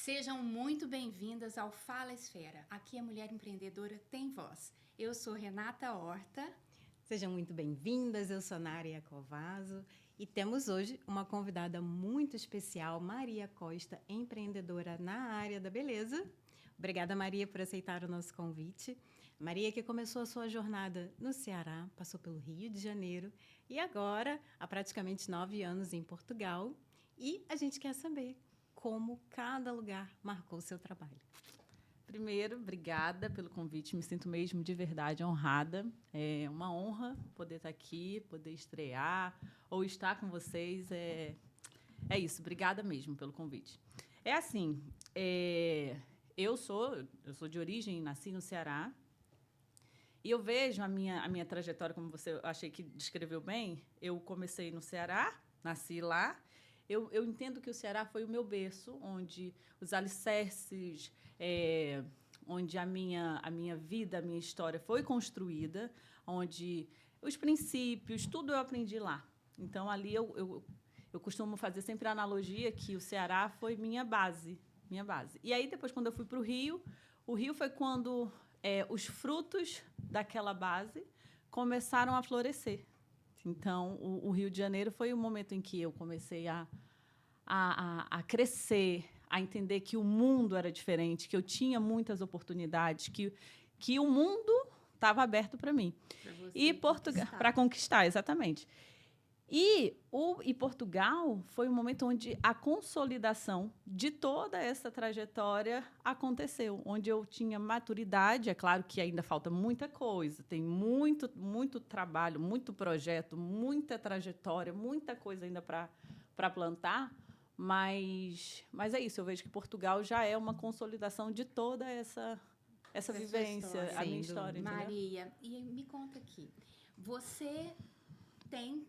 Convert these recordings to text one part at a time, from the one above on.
Sejam muito bem-vindas ao Fala Esfera. Aqui a mulher empreendedora tem voz. Eu sou Renata Horta. Sejam muito bem-vindas, eu sou Nária Covaso e temos hoje uma convidada muito especial, Maria Costa, empreendedora na área da beleza. Obrigada, Maria, por aceitar o nosso convite. Maria que começou a sua jornada no Ceará, passou pelo Rio de Janeiro e agora há praticamente 9 anos em Portugal. E a gente quer saber como cada lugar marcou o seu trabalho. Primeiro, obrigada pelo convite. Me sinto mesmo de verdade honrada. É uma honra poder estar aqui, poder estrear ou estar com vocês. É isso. Obrigada mesmo pelo convite. É assim, eu sou de origem, nasci no Ceará. E eu vejo a minha trajetória, como você achei que descreveu bem. Eu comecei no Ceará, nasci lá. Eu entendo que o Ceará foi o meu berço, onde os alicerces, onde a minha vida, a minha história foi construída, onde os princípios, tudo eu aprendi lá. Então, ali eu costumo fazer sempre a analogia que o Ceará foi minha base. E aí, depois, quando eu fui para o Rio foi quando os frutos daquela base começaram a florescer. Então, o Rio de Janeiro foi o momento em que eu comecei a crescer, a entender que o mundo era diferente, que eu tinha muitas oportunidades, que o mundo estava aberto para mim. E Portugal, para conquistar, exatamente. E Portugal foi o momento onde a consolidação de toda essa trajetória aconteceu, onde eu tinha maturidade. É claro que ainda falta muita coisa, tem muito trabalho, muito projeto, muita trajetória, muita coisa ainda para plantar, mas é isso. Eu vejo que Portugal já é uma consolidação de toda essa vivência, a minha história. Maria, e me conta aqui, você tem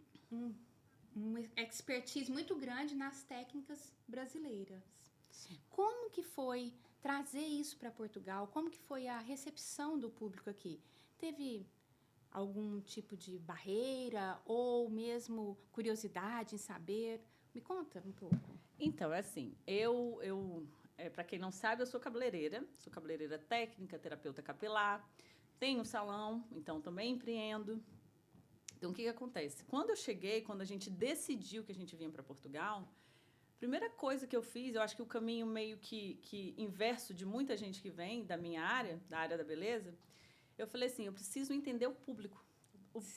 uma expertise muito grande nas técnicas brasileiras. Sim. Como que foi trazer isso para Portugal? Como que foi a recepção do público aqui? Teve algum tipo de barreira ou mesmo curiosidade em saber? Me conta um pouco. Então, é assim, para quem não sabe, eu sou cabeleireira técnica, terapeuta capilar, tenho um salão, então também empreendo. Então, o que acontece? Quando a gente decidiu que a gente vinha para Portugal, a primeira coisa que eu fiz, eu acho que o caminho meio que inverso de muita gente que vem da minha área, da área da beleza, eu falei assim, eu preciso entender o público.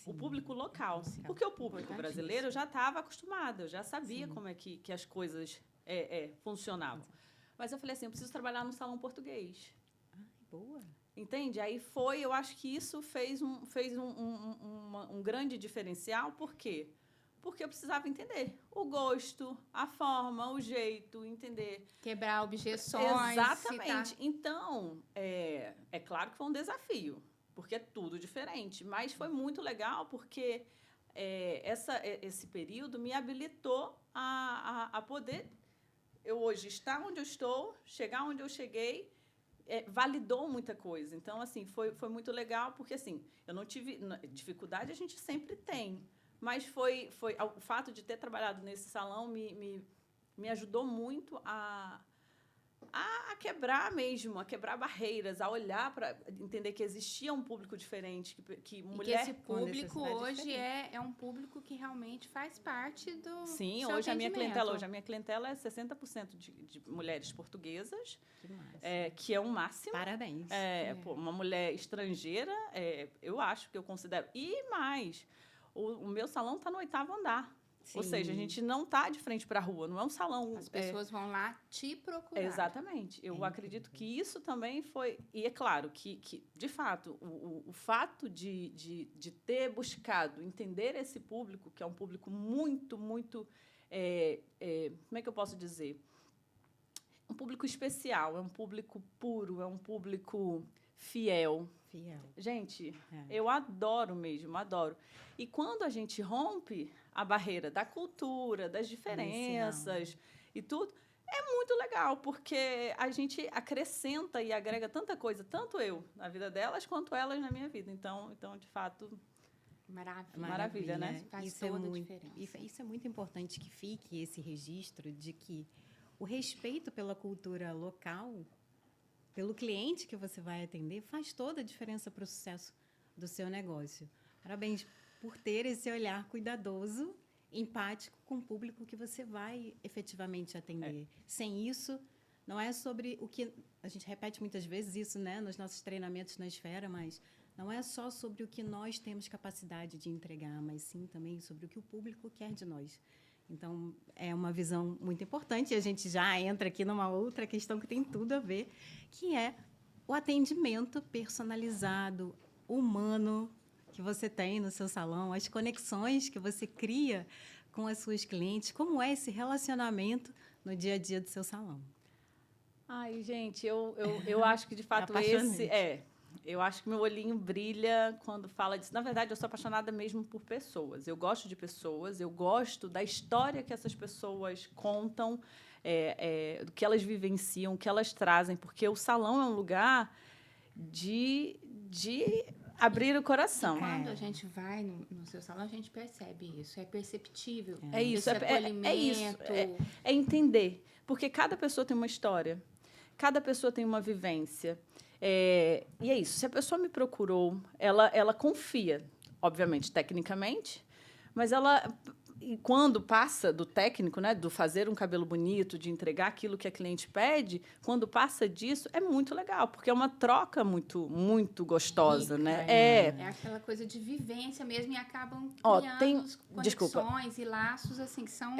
O público local. Porque o público brasileiro eu já estava acostumada, eu já sabia como é que as coisas funcionavam. Mas eu falei assim, eu preciso trabalhar no salão português. Ai, boa. Entende? Aí eu acho que isso fez um grande diferencial. Por quê? Porque eu precisava entender o gosto, a forma, o jeito, entender. Quebrar objeções. Exatamente. Então, é claro que foi um desafio, porque é tudo diferente. Mas foi muito legal, porque esse período me habilitou a poder eu hoje estar onde eu estou, chegar onde eu cheguei, validou muita coisa. Então, assim, foi muito legal, porque assim, eu não tive dificuldade, a gente sempre tem, mas foi o fato de ter trabalhado nesse salão me ajudou muito a quebrar mesmo, a quebrar barreiras, a olhar para entender que existia um público diferente, que mulher... E que esse público hoje é um público que realmente faz parte do Sim, seu hoje atendimento. a minha clientela é 60% de mulheres portuguesas, Que que é um máximo. Parabéns. Pô, uma mulher estrangeira, eu acho que eu considero... E mais, o meu salão está no 8º andar. Sim. Ou seja, a gente não está de frente para a rua, não é um salão... As pessoas vão lá te procurar. Exatamente. Eu acredito que isso também foi... E é claro que de fato, o fato de ter buscado entender esse público, que é um público muito, muito... como é que eu posso dizer? Um público especial, é um público puro, é um público fiel. Gente, eu adoro mesmo, adoro. E quando a gente rompe a barreira da cultura, das diferenças e tudo, é muito legal, porque a gente acrescenta e agrega tanta coisa, tanto eu na vida delas, quanto elas na minha vida. Então de fato... Maravilha, né? Faz toda a diferença. Isso é muito importante que fique esse registro de que o respeito pela cultura local, pelo cliente que você vai atender, faz toda a diferença para o sucesso do seu negócio. Parabéns por ter esse olhar cuidadoso, empático com o público que você vai efetivamente atender. Sem isso, não é sobre o que... A gente repete muitas vezes isso, né, nos nossos treinamentos na Esfera, mas não é só sobre o que nós temos capacidade de entregar, mas sim também sobre o que o público quer de nós. Então, é uma visão muito importante. E a gente já entra aqui numa outra questão que tem tudo a ver, que é o atendimento personalizado, humano, que você tem no seu salão, as conexões que você cria com as suas clientes. Como é esse relacionamento no dia a dia do seu salão? Ai, gente, eu acho que, de fato, Apaixonante. Eu acho que meu olhinho brilha quando fala disso. Na verdade, eu sou apaixonada mesmo por pessoas. Eu gosto de pessoas, eu gosto da história que essas pessoas contam, do que elas vivenciam, o que elas trazem, porque o salão é um lugar de abrir o coração. Quando a gente vai no seu salão, a gente percebe isso. É perceptível. É isso, esse acolhimento. É entender. Porque cada pessoa tem uma história, cada pessoa tem uma vivência. E é isso. Se a pessoa me procurou, ela confia, obviamente, tecnicamente, mas e quando passa do técnico, né, do fazer um cabelo bonito, de entregar aquilo que a cliente pede, quando passa disso, é muito legal, porque é uma troca muito, muito gostosa, Rica, né? É aquela coisa de vivência mesmo e acabam criando conexões e laços assim que são...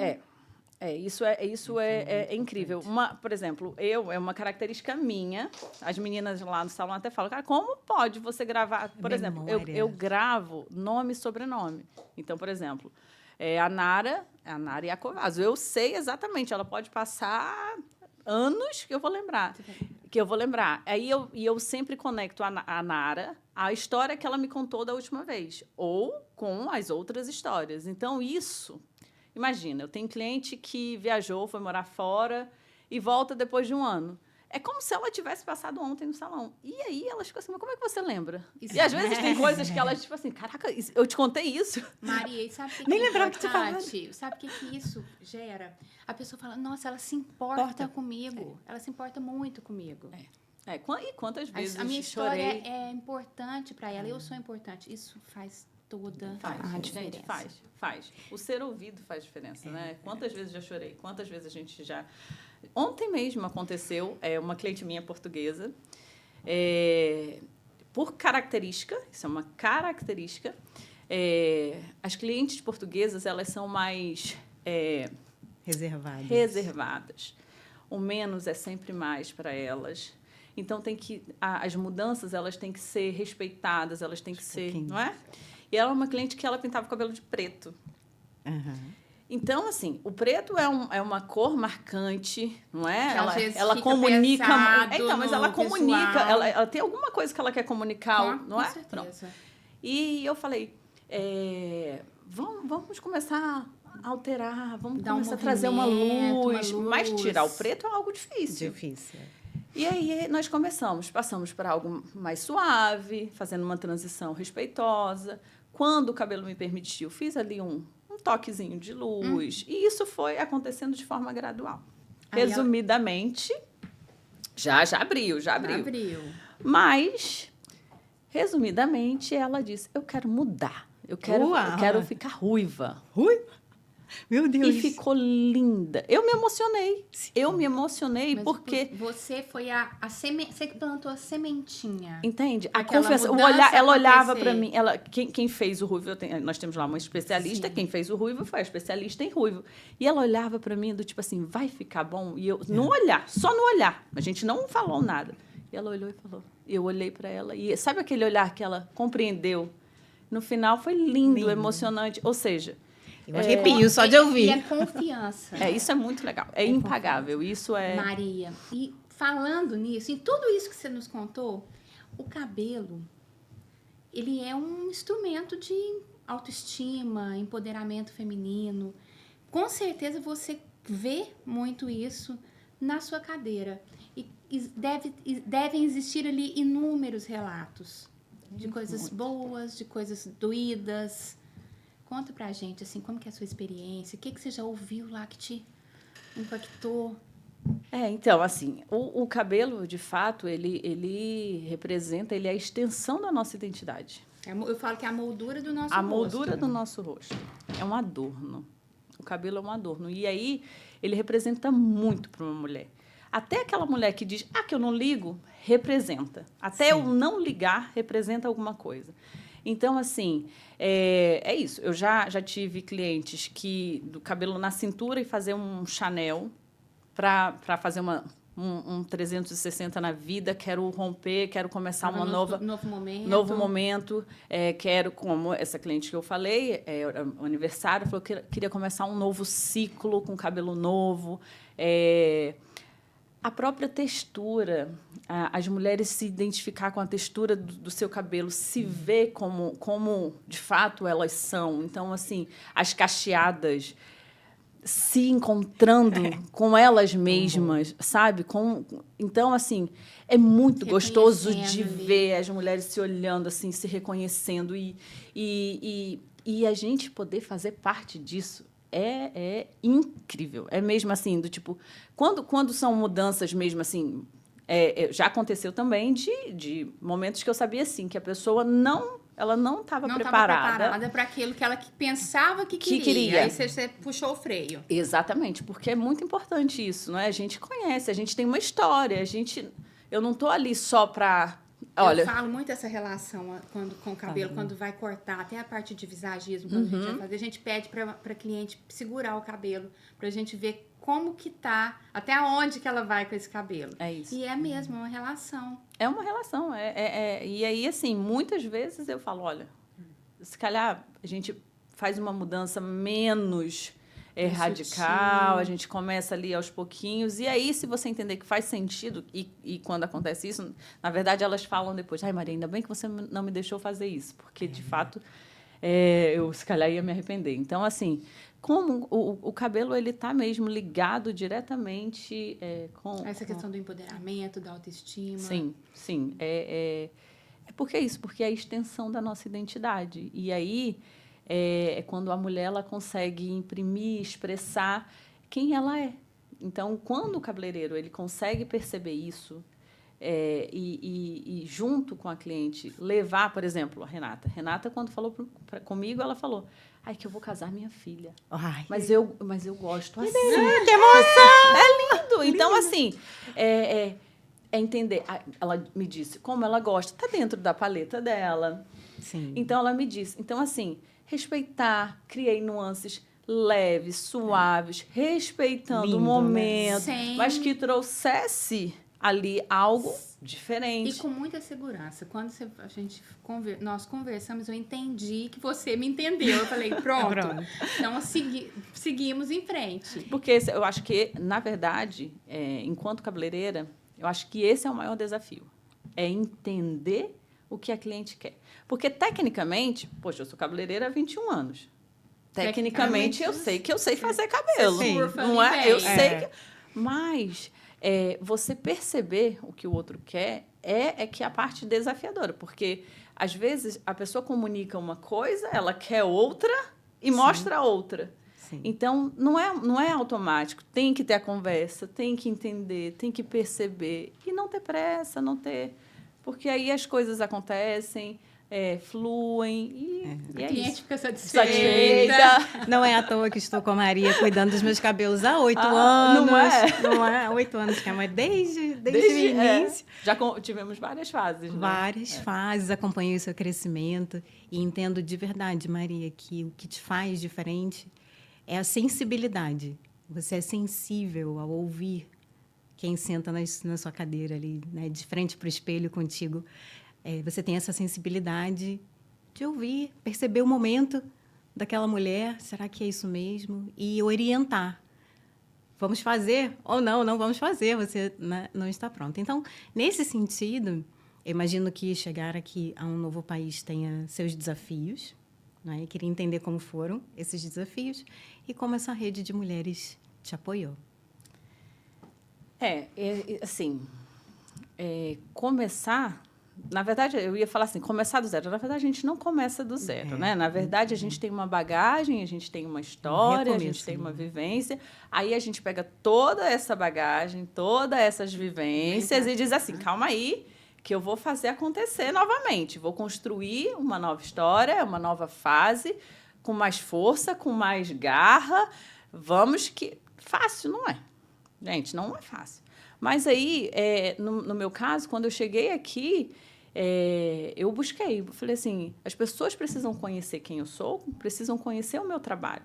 Isso é incrível. Por exemplo, é uma característica minha. As meninas lá no salão até falam, cara, como pode você gravar? Por exemplo, eu gravo nome e sobrenome. Então, por exemplo, a Nara Iacovaso. Eu sei exatamente, ela pode passar anos que eu vou lembrar. Aí eu sempre conecto a Nara à história que ela me contou da última vez, ou com as outras histórias. Então, isso... Imagina, eu tenho cliente que viajou, foi morar fora e volta depois de um ano. É como se ela tivesse passado ontem no salão. E aí elas ficam assim, mas como é que você lembra? Isso e às vezes tem coisas que elas, tipo assim, caraca, eu te contei isso? Maria, e sabe o que Nem é lembrava que importante? Sabe o que isso gera? A pessoa fala, nossa, ela se importa comigo. Ela se importa muito comigo. E quantas vezes a minha chorei? história é importante para ela, eu sou importante. Isso faz toda a diferença. Gente, faz. O ser ouvido faz diferença, né? Quantas vezes já chorei? Quantas vezes a gente já... Ontem mesmo aconteceu, uma cliente minha portuguesa, por característica, isso é uma característica, as clientes portuguesas, elas são mais... reservadas. O menos é sempre mais para elas. Então, as mudanças, elas têm que ser respeitadas, elas têm que ser... Não é? E ela é uma cliente que ela pintava o cabelo de preto. Uhum. Então, assim, o preto é uma cor marcante, não é? Ela comunica. Mas ela comunica. Visual. Ela tem alguma coisa que ela quer comunicar, não é? Com certeza. Pronto. E eu falei, vamos começar a alterar, vamos começar a trazer uma luz. Mas tirar o preto é algo difícil. E aí nós passamos para algo mais suave, fazendo uma transição respeitosa. Quando o cabelo me permitiu, fiz ali um toquezinho de luz. E isso foi acontecendo de forma gradual. Resumidamente, já abriu. Mas, resumidamente, ela disse, eu quero mudar. Eu quero ficar ruiva. Meu Deus. E ficou linda. Eu me emocionei. Mas porque... Você foi você que plantou a sementinha. Entende? A Aquela confiança. mudança Ela olhava acontecer. para mim. Quem fez o ruivo, nós temos lá uma especialista. Sim. Quem fez o ruivo foi a especialista em ruivo. E ela olhava para mim do tipo assim, vai ficar bom? E eu, no olhar, só no olhar. A gente não falou nada. E ela olhou e falou. Eu olhei para ela. E sabe aquele olhar que ela compreendeu? No final foi lindo. Emocionante. Ou seja... Eu arrepio só de ouvir. E a confiança. Isso é muito legal. É impagável. Isso é... Maria, e falando nisso, em tudo isso que você nos contou, o cabelo, ele é um instrumento de autoestima, empoderamento feminino. Com certeza você vê muito isso na sua cadeira. E devem existir ali inúmeros relatos de coisas boas, de coisas doídas. Conta pra gente, assim, como que é a sua experiência? O que você já ouviu lá que te impactou? Então, assim, o cabelo, de fato, ele representa, ele é a extensão da nossa identidade. Eu falo que é a moldura do nosso A rosto. moldura do nosso rosto. É um adorno. O cabelo é um adorno. E aí, ele representa muito para uma mulher. Até aquela mulher que diz, que eu não ligo, representa. Até eu não ligar, representa alguma coisa. Então, assim, é isso. Eu já tive clientes que do cabelo na cintura e fazer um Chanel para fazer um 360 na vida, quero romper, quero começar uma novo momento. Quero, como essa cliente que eu falei, o aniversário, falou que queria começar um novo ciclo com cabelo novo. A própria textura, as mulheres se identificar com a textura do seu cabelo, se ver como de fato elas são. Então, assim, as cacheadas se encontrando com elas mesmas, sabe? Então, assim, é muito gostoso de ver as mulheres se olhando, assim, se reconhecendo. E a gente poder fazer parte disso é incrível. É mesmo assim, do tipo... Quando são mudanças mesmo, assim... já aconteceu também de momentos que eu sabia, assim, que a pessoa ela não estava preparada para aquilo que ela pensava que queria. Aí você puxou o freio. Exatamente, porque é muito importante isso, não é? A gente conhece, a gente tem uma história, eu não estou ali só para... Eu falo muito essa relação com o cabelo, quando vai cortar, até a parte de visagismo, quando a gente vai fazer, a gente pede para cliente segurar o cabelo, para a gente ver como que tá, até onde que ela vai com esse cabelo. É isso. E é mesmo, é uma relação. É uma relação. E aí, assim, muitas vezes eu falo, olha, se calhar a gente faz uma mudança menos radical, a gente começa ali aos pouquinhos, e aí, se você entender que faz sentido, e quando acontece isso, na verdade, elas falam depois, Maria, ainda bem que você não me deixou fazer isso, porque, de fato, eu, se calhar, ia me arrepender. Então, assim... Como o cabelo ele está mesmo ligado diretamente com... Essa questão do empoderamento, da autoestima. Sim. É porque é isso, porque é a extensão da nossa identidade. E aí é quando a mulher ela consegue imprimir, expressar quem ela é. Então, quando o cabeleireiro ele consegue perceber isso e junto com a cliente, levar, por exemplo, a Renata. Renata, quando falou comigo, ela falou... que eu vou casar minha filha. Mas eu gosto assim. Que emoção! É lindo. Então, assim, entender. Ela me disse como ela gosta. Está dentro da paleta dela. Sim. Então, ela me disse. Então, assim, respeitar. Criei nuances leves, suaves, respeitando o momento. Né? Mas que trouxesse ali algo diferente. E com muita segurança. Quando nós conversamos, eu entendi que você me entendeu. Eu falei, pronto. Então, seguimos em frente. Porque eu acho que, na verdade, enquanto cabeleireira, eu acho que esse é o maior desafio. É entender o que a cliente quer. Porque, tecnicamente, poxa, eu sou cabeleireira há 21 anos. Tecnicamente, eu sei que eu sei fazer cabelo. Não é? Eu sei que... Mas... você perceber o que o outro quer é que é a parte desafiadora, porque às vezes a pessoa comunica uma coisa, ela quer outra e mostra outra. Sim. Então não é automático, tem que ter a conversa, tem que entender, tem que perceber e não ter pressa, porque aí as coisas acontecem. Fluem e a cliente fica satisfeita. Não é à toa que estou com a Maria cuidando dos meus cabelos há 8 anos. Não é? Há 8 anos, que é desde o início. Já tivemos várias fases, né? Várias fases, acompanhei o seu crescimento e entendo de verdade, Maria, que o que te faz diferente é a sensibilidade. Você é sensível ao ouvir quem senta na sua cadeira ali, né, de frente para o espelho contigo. Você tem essa sensibilidade de ouvir, perceber o momento daquela mulher, será que é isso mesmo? E orientar. Vamos fazer ou não vamos fazer, você não está pronta. Então, nesse sentido, eu imagino que chegar aqui a um novo país tenha seus desafios, né? Eu queria entender como foram esses desafios e como essa rede de mulheres te apoiou. Assim, começar na verdade, eu ia falar assim, começar do zero. Na verdade, a gente não começa do zero, né? Na verdade, a gente tem uma bagagem, a gente tem uma história, a gente tem uma vivência. Aí a gente pega toda essa bagagem, todas essas vivências e diz assim, calma aí, que eu vou fazer acontecer novamente. Vou construir uma nova história, uma nova fase, com mais força, com mais garra. Vamos que... Fácil, não é. Gente, não é fácil. Mas aí, no meu caso, quando eu cheguei aqui, eu busquei. Eu falei assim, as pessoas precisam conhecer quem eu sou, precisam conhecer o meu trabalho.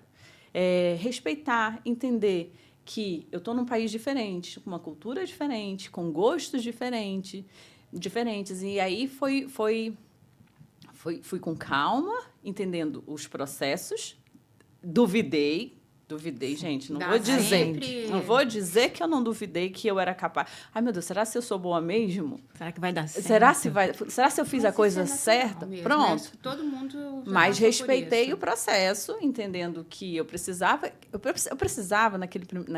Respeitar, entender que eu estou num país diferente, com uma cultura diferente, com gostos diferentes. E aí fui com calma, entendendo os processos, duvidei, gente, não vou dizer que eu não duvidei que eu era capaz. Ai, meu Deus, será se eu sou boa mesmo? Será que vai dar certo? Será se eu fiz a coisa certa? Mesmo, pronto. Né? Todo mundo já Mas passou respeitei por isso. o processo, entendendo que eu precisava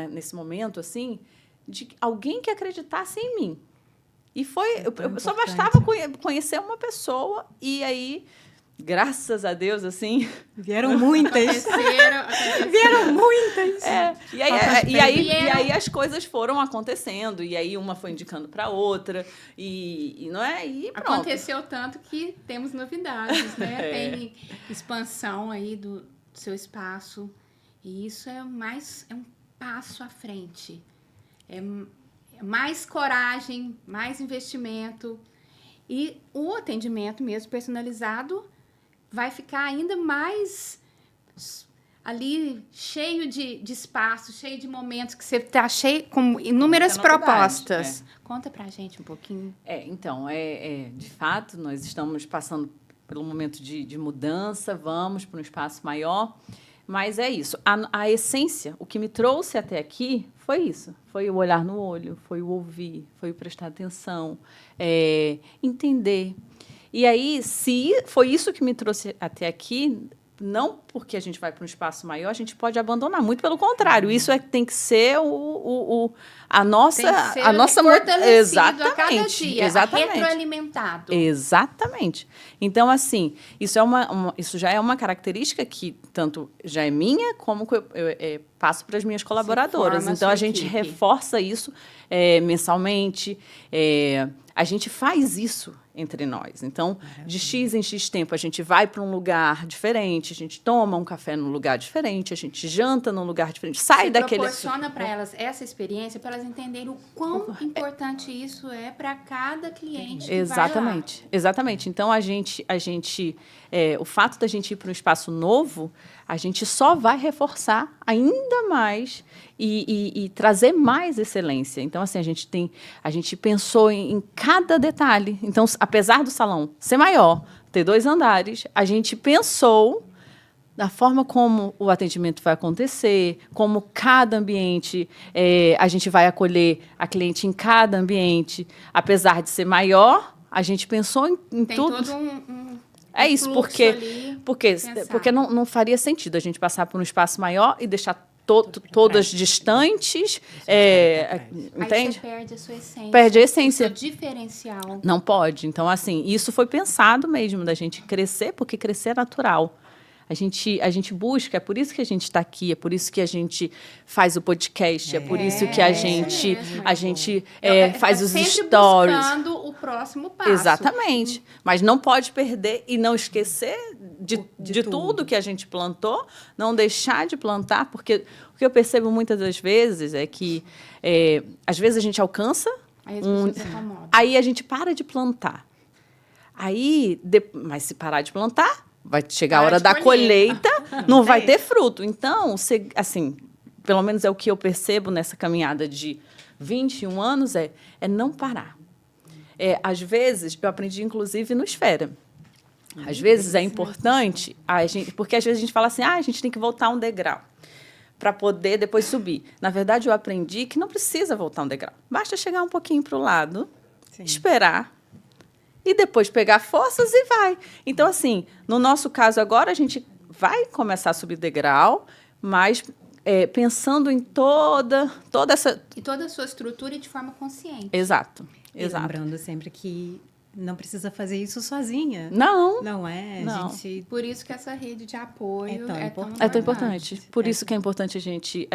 nesse momento assim, de alguém que acreditasse em mim. E eu só bastava conhecer uma pessoa e aí, graças a Deus, assim... Vieram muitas. Vieram muitas. E aí as coisas foram acontecendo. E aí uma foi indicando para outra. E não é? E pronto. Aconteceu tanto que temos novidades, né? Tem expansão aí do seu espaço. E isso é um passo à frente. É mais coragem, mais investimento. E o atendimento mesmo personalizado vai ficar ainda mais ali cheio de espaço, cheio de momentos que você está cheio com inúmeras propostas. Conta pra gente um pouquinho. Então, de fato, nós estamos passando pelo momento de mudança, vamos para um espaço maior, mas é isso. A essência, o que me trouxe até aqui foi isso. Foi o olhar no olho, foi o ouvir, foi o prestar atenção, entender. E aí, se foi isso que me trouxe até aqui, não porque a gente vai para um espaço maior, a gente pode abandonar. Muito pelo contrário, isso tem que ser a nossa fortalecido exatamente, a cada dia, exatamente, retroalimentado. Exatamente. Então, assim, isso já é uma característica que tanto já é minha, como que eu passo para as minhas colaboradoras. Então, a gente reforça isso mensalmente. A gente faz isso entre nós. Então, de X em X tempo, a gente vai para um lugar diferente, a gente toma um café num lugar diferente, a gente janta num lugar diferente, sai daquele... proporciona para elas essa experiência, para elas entenderem o quão importante isso é para cada cliente que vai lá. Exatamente. Então, o fato da gente ir para um espaço novo, a gente só vai reforçar ainda mais e trazer mais excelência. Então, assim, a gente pensou em cada detalhe. Então, apesar do salão ser maior, ter 2 andares, a gente pensou da forma como o atendimento vai acontecer, como cada ambiente, a gente vai acolher a cliente em cada ambiente. Apesar de ser maior, a gente pensou em tudo. Tem todo é isso, porque não faria sentido a gente passar por um espaço maior e deixar todas distantes, entende? Aí você perde a sua essência. Perde a essência. O seu diferencial. Não pode. Então, assim, isso foi pensado mesmo, da gente crescer, porque crescer é natural. A gente busca, é por isso que a gente está aqui, é por isso que a gente faz o podcast, é por isso que a gente faz os stories. Buscando o próximo passo. Exatamente. Mas não pode perder e não esquecer de tudo que a gente plantou, não deixar de plantar, porque o que eu percebo muitas das vezes é que, às vezes, a gente alcança, aí a gente para de plantar. Mas se parar de plantar, vai chegar a hora da colheita, não vai ter fruto. Então, assim, pelo menos é o que eu percebo nessa caminhada de 21 anos, é não parar. Às vezes, eu aprendi, inclusive, no Esfera. Às vezes é importante, porque às vezes a gente fala assim, a gente tem que voltar um degrau para poder depois subir. Na verdade, eu aprendi que não precisa voltar um degrau. Basta chegar um pouquinho para o lado, esperar, e depois pegar forças e vai. Então, assim, no nosso caso agora, a gente vai começar a subir degrau, mas pensando em toda essa... E toda a sua estrutura de forma consciente. Exato. E lembrando sempre que não precisa fazer isso sozinha. Não. Não é? Não. A gente Por isso que essa rede de apoio É tão importante. É tão importante. Por isso que é importante a gente.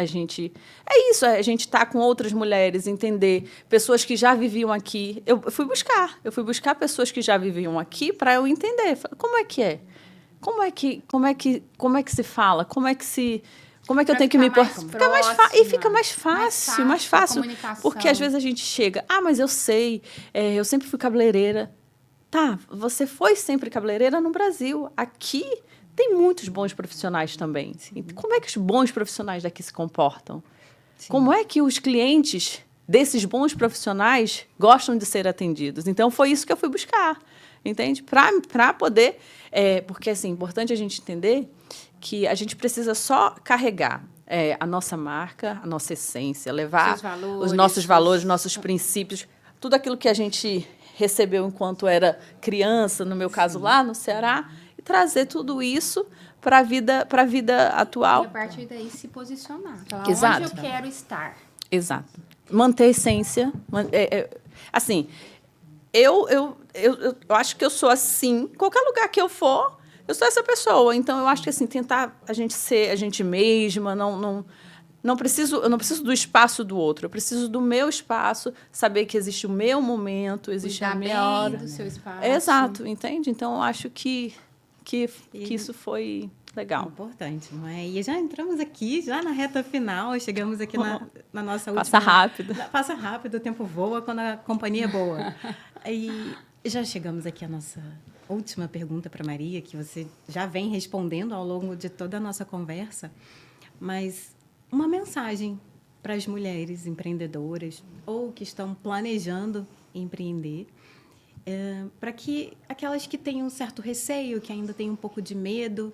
É isso, a gente estar com outras mulheres, entender pessoas que já viviam aqui. Eu fui buscar pessoas que já viviam aqui para eu entender. Como é que é? Como é que se fala? Como é que eu tenho que me ficar importar? mais Fica mais próxima, e fica mais a fácil. comunicação. Porque às vezes a gente chega, mas eu sei, eu sempre fui cabeleireira. Tá, você foi sempre cabeleireira no Brasil. Aqui tem muitos bons profissionais também. Como é que os bons profissionais daqui se comportam? Sim. Como é que os clientes desses bons profissionais gostam de ser atendidos? Então, foi isso que eu fui buscar, entende? Para poder... porque, assim, é importante a gente entender que a gente precisa só carregar a nossa marca, a nossa essência, levar os nossos valores, nossos princípios, tudo aquilo que a gente recebeu enquanto era criança, no meu caso lá no Ceará, e trazer tudo isso para a vida atual. E a partir daí se posicionar. Falar Exato. onde eu quero estar. Exato. Manter a essência. Assim, eu acho que eu sou assim, qualquer lugar que eu for, eu sou essa pessoa. Então, eu acho que assim, tentar a gente ser a gente mesma, eu não preciso do espaço do outro, eu preciso do meu espaço, saber que existe o meu momento, existe Cuidar a minha bem hora. do seu espaço. Exato, entende? Então, eu acho que isso foi legal. Importante, não é? E já entramos aqui, já na reta final, chegamos aqui na nossa última... Passa rápido. Passa rápido, o tempo voa quando a companhia é boa. E já chegamos aqui à nossa última pergunta para Maria, que você já vem respondendo ao longo de toda a nossa conversa, mas uma mensagem para as mulheres empreendedoras ou que estão planejando empreender, para que aquelas que têm um certo receio, que ainda têm um pouco de medo,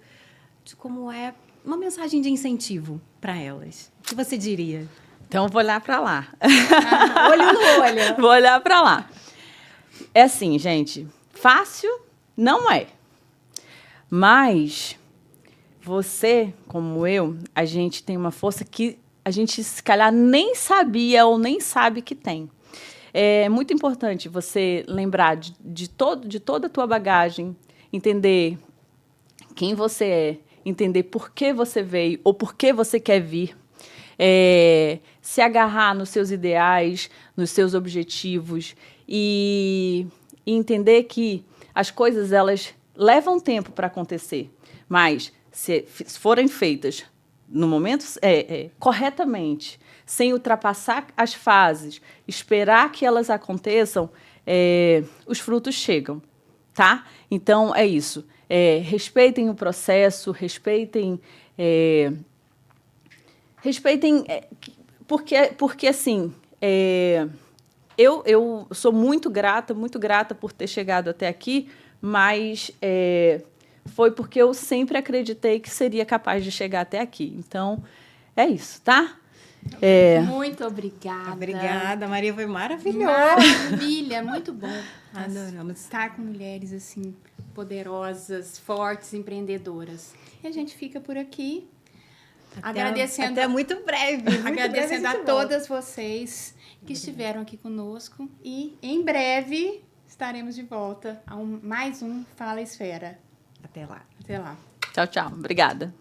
de como é uma mensagem de incentivo para elas. O que você diria? Então, eu vou olhar para lá. Olho no olho. Vou olhar para lá. É assim, gente, fácil não é. Mas você, como eu, a gente tem uma força que a gente, se calhar, nem sabia ou nem sabe que tem. É muito importante você lembrar de toda a tua bagagem, entender quem você é, entender por que você veio ou por que você quer vir, se agarrar nos seus ideais, nos seus objetivos e entender que as coisas elas levam tempo para acontecer, mas se forem feitas no momento corretamente, sem ultrapassar as fases, esperar que elas aconteçam, os frutos chegam, tá? Então é isso. Respeitem o processo, respeitem, porque assim, eu sou muito grata por ter chegado até aqui, mas foi porque eu sempre acreditei que seria capaz de chegar até aqui. Então, é isso, tá? Muito obrigada. Obrigada, Maria, foi maravilhoso. Maravilha, muito bom. Adoramos. Estar com mulheres assim poderosas, fortes, empreendedoras. E a gente fica por aqui. Agradecendo até muito breve. Agradecendo a todas vocês que estiveram aqui conosco. E em breve estaremos de volta a mais um Fala Esfera. Até lá. Até lá. Tchau, tchau. Obrigada.